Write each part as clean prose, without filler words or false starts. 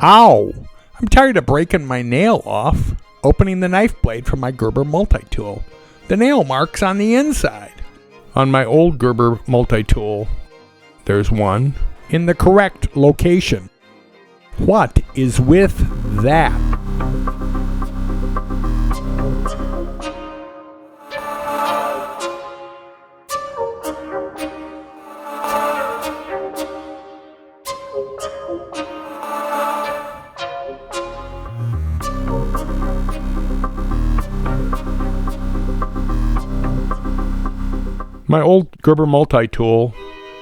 Ow! I'm tired of breaking my nail off, opening the knife blade from my Gerber Multi-tool. The nail mark's on the inside. On my old Gerber Multi-tool, there's one in the correct location. What is with that? My old Gerber Multi-tool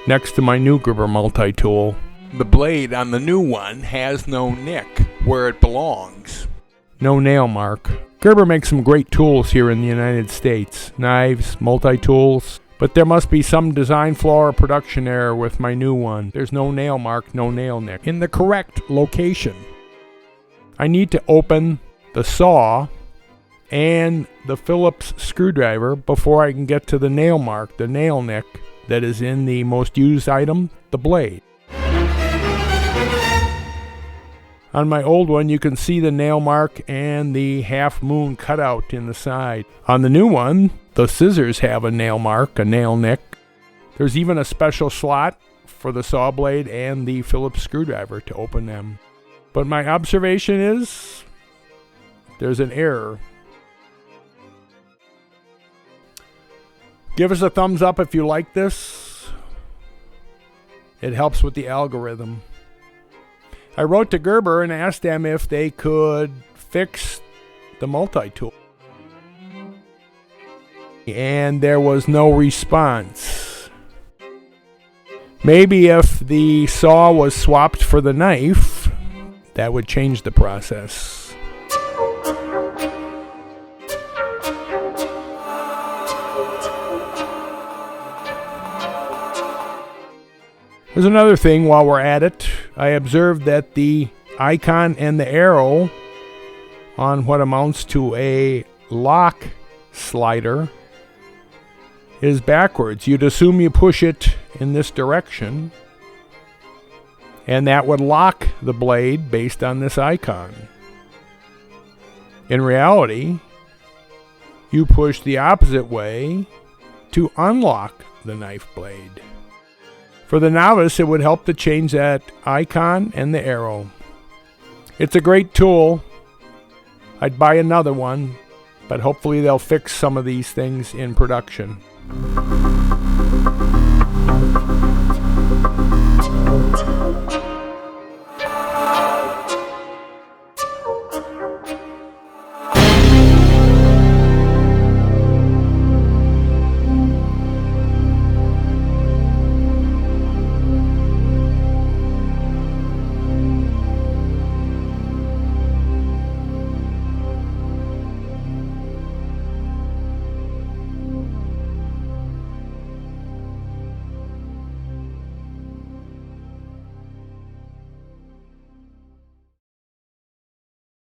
next to my new Gerber Multi-tool. The blade on the new one has no nick where it belongs. No nail mark. Gerber makes some great tools here in the United States. Knives, multi-tools. But there must be some design flaw or production error with my new one. There's no nail mark, no nail nick. In the correct location. I need to open the saw and the Phillips screwdriver before I can get to the nail mark, the nail nick that is in the most used item, the blade. On my old one, you can see the nail mark and the half moon cutout in the side. On the new one, the scissors have a nail mark, a nail nick. There's even a special slot for the saw blade and the Phillips screwdriver to open them. But my observation is there's an error. Give us a thumbs up if you like this. It helps with the algorithm. I wrote to Gerber and asked them if they could fix the multi-tool. And there was no response. Maybe if the saw was swapped for the knife, that would change the process. There's another thing while we're at it. I observed that the icon and the arrow on what amounts to a lock slider is backwards. You'd assume you push it in this direction, and that would lock the blade based on this icon. In reality, you push the opposite way to unlock the knife blade. For the novice, it would help to change that icon and the arrow. It's a great tool. I'd buy another one, but hopefully they'll fix some of these things in production.